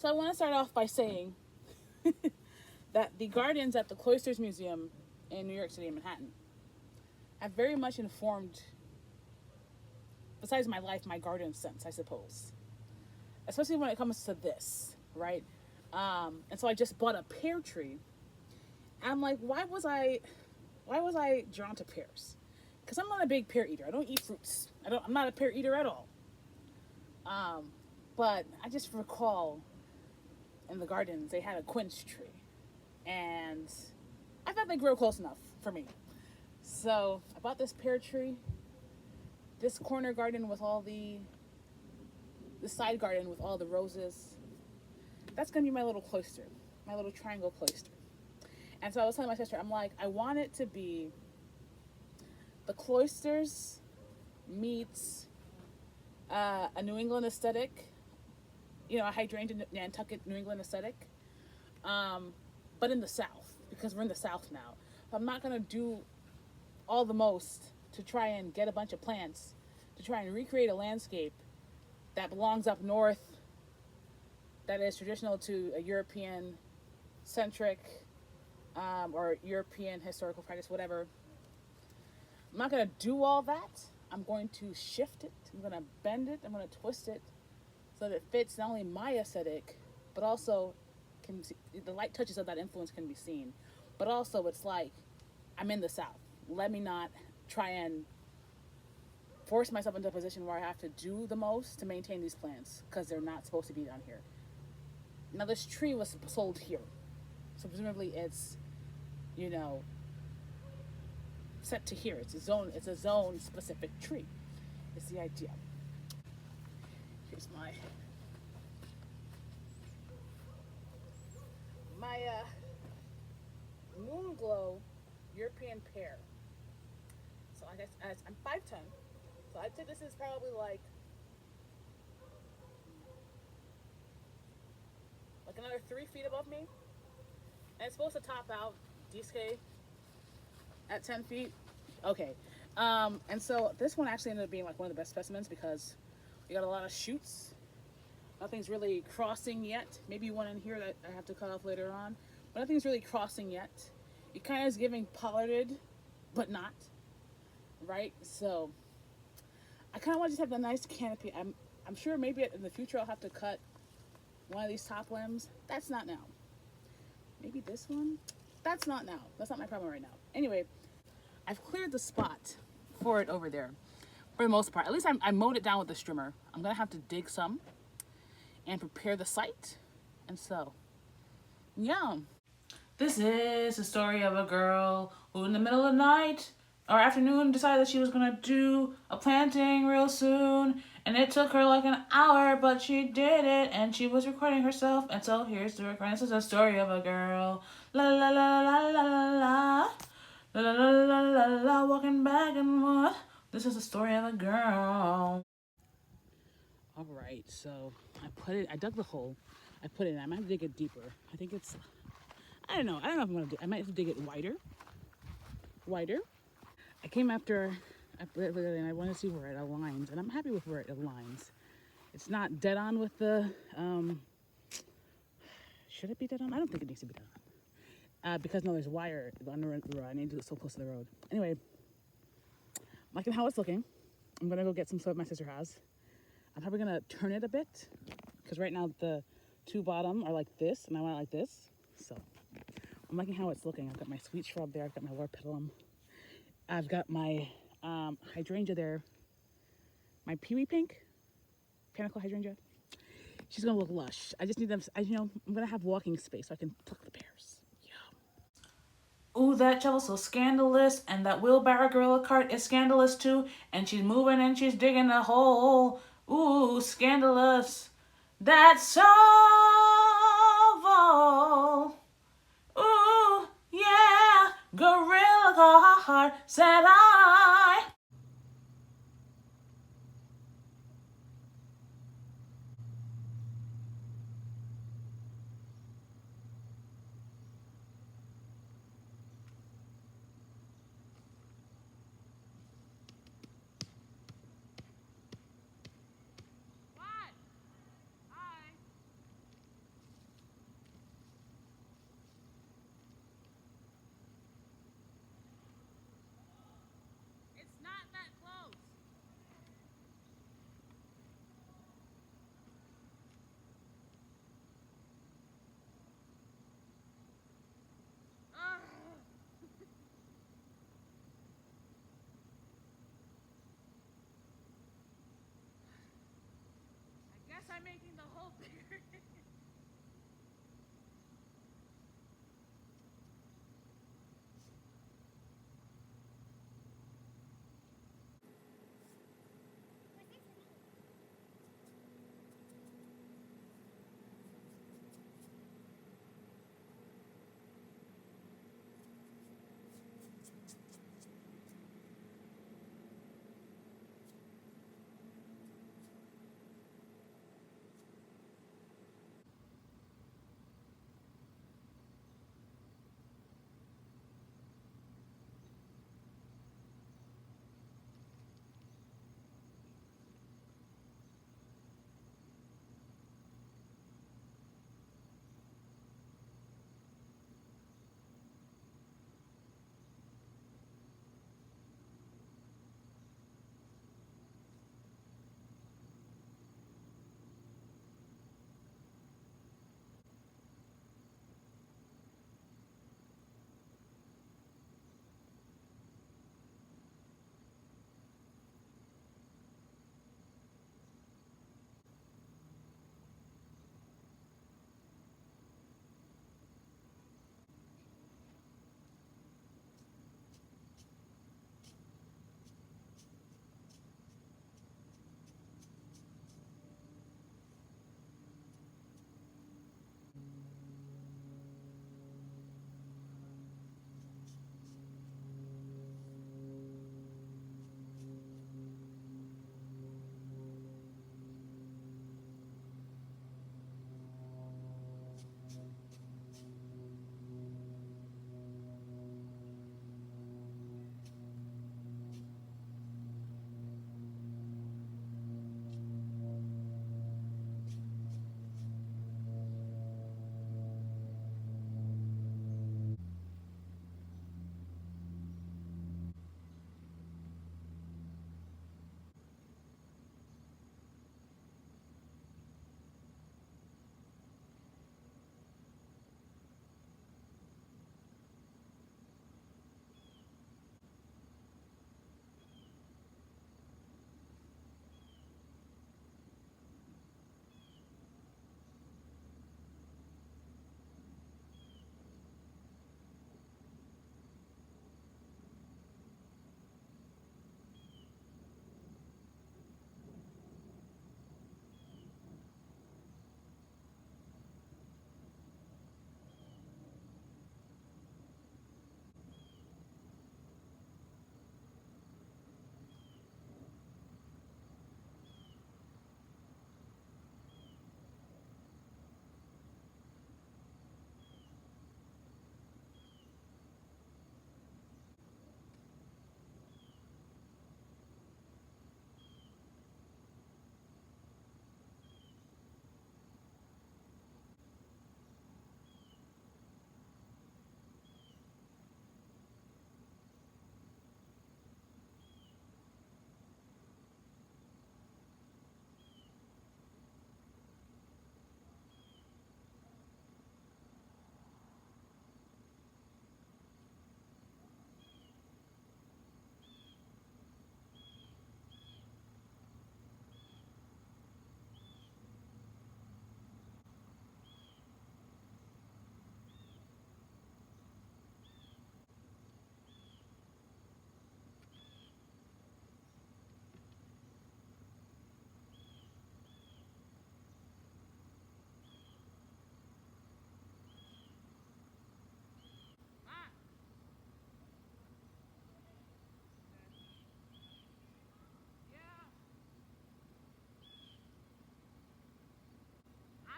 So I want to start off by saying that the gardens at the Cloisters Museum in New York City, Manhattan, have very much informed, besides my life, my garden sense, I suppose. Especially when it comes to this, right? And so I just bought a pear tree. And I'm like, why was I drawn to pears? Because I'm not a big pear eater. I don't eat fruits. I'm not a pear eater at all. Um, but I just recall in the gardens they had a quince tree, and I thought they grew close enough for me. So I bought this pear tree. This corner garden with all the side garden with all the roses. That's gonna be my little cloister, my little triangle cloister. And so I was telling my sister, I'm like, I want it to be the cloisters meets a New England aesthetic, a hydrangea Nantucket New England aesthetic, but in the South, because we're in the South now. I'm not gonna do all the most to try and get a bunch of plants to try and recreate a landscape that belongs up north, that is traditional to a European centric or European historical practice, whatever. I'm not going to do all that. I'm going to shift it. I'm going to bend it. I'm going to twist it so that it fits not only my aesthetic, but also the light touches of that influence can be seen. But also, it's like I'm in the South. Let me not try and force myself into a position where I have to do the most to maintain these plants because they're not supposed to be down here. Now, this tree was sold here, so presumably it's, set to here. It's a zone specific tree. It's the idea. Here's my moonglow European pear. So I guess I'm 5'10", so I'd say this is probably like another 3 feet above me, and it's supposed to top out DSK at 10 feet. Okay. And so this one actually ended up being like one of the best specimens because we got a lot of shoots. Nothing's really crossing yet. Maybe one in here that I have to cut off later on. But nothing's really crossing yet. It kind of is giving pollarded, but not. Right? So I kind of want to just have the nice canopy. I'm sure maybe in the future I'll have to cut one of these top limbs. That's not now. Maybe this one? That's not now. That's not my problem right now. Anyway, I've cleared the spot for it over there for the most part. At least I mowed it down with the strimmer. I'm going to have to dig some and prepare the site. And so, yeah. This is the story of a girl who in the middle of the night or afternoon decided that she was going to do a planting real soon. And it took her like an hour, but she did it. And she was recording herself. And so here's the recording. This is a story of a girl. La la la la la la la. La la la la la la, walking back and forth. This is the story of a girl. All right, so I dug the hole. I put it in. I might have to dig it deeper. I think it's, I don't know if I'm going to do, I might have to dig it wider. I came after, and I want to see where it aligns, and I'm happy with where it aligns. It's not dead on with the, should it be dead on? I don't think it needs to be dead on. Because no, there's wire on the road. I need to do it so close to the road. Anyway, I'm liking how it's looking. I'm going to go get some soap my sister has. I'm probably going to turn it a bit, because right now the two bottom are like this, and I want it like this. So I'm liking how it's looking. I've got my sweet shrub there. I've got my lorpetalum. I've got my hydrangea there. My peewee pink, panicle hydrangea. She's going to look lush. I just need them, I'm going to have walking space so I can pluck the pears. Ooh, that shovel's so scandalous, and that wheelbarrow gorilla cart is scandalous too, and she's moving and she's digging a hole. Ooh, scandalous. That's shovel. Ooh, yeah, gorilla cart, said I. time making the hole bigger.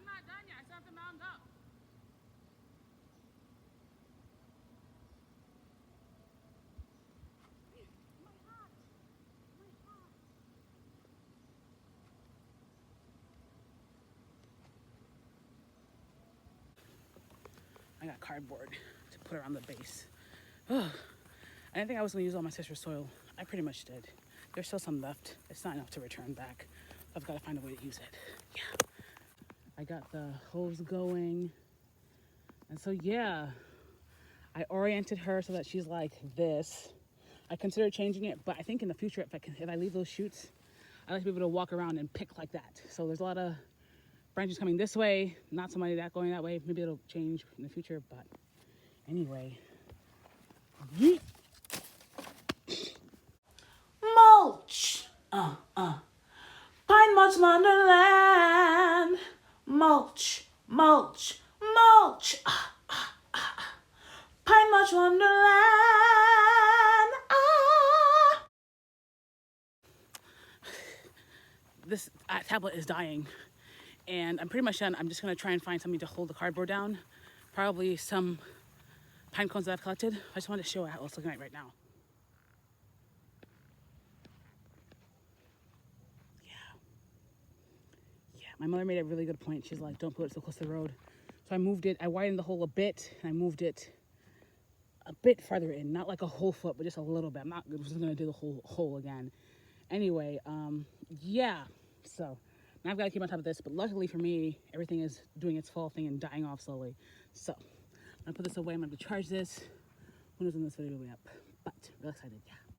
I'm not done yet. I still have to mound up. I got cardboard to put around the base. Ugh. I didn't think I was going to use all my sister's soil. I pretty much did. There's still some left. It's not enough to return back. I've got to find a way to use it. Yeah. I got the hose going. And so, yeah, I oriented her so that she's like this. I considered changing it, but I think in the future, if I leave those shoots, I like to be able to walk around and pick like that. So there's a lot of branches coming this way, not so many that going that way. Maybe it'll change in the future, but anyway. Yeet. Mulch. Pine mulch wonderland. Mulch, mulch, mulch. Pine mulch wonderland. This tablet is dying, and I'm pretty much done. I'm just gonna try and find something to hold the cardboard down. Probably some pine cones that I've collected. I just wanted to show how it's looking like right now. Yeah, my mother made a really good point. She's like, don't put it so close to the road. So I moved it, I widened the hole a bit, and I moved it a bit farther in, not like a whole foot, but just a little bit. I'm not just gonna do the whole hole again. Anyway, yeah, so now I've got to keep on top of this, but luckily for me, everything is doing its fall thing and dying off slowly. So I'm gonna put this away. I'm gonna charge this. Who knows when this video will be up, but real excited, yeah.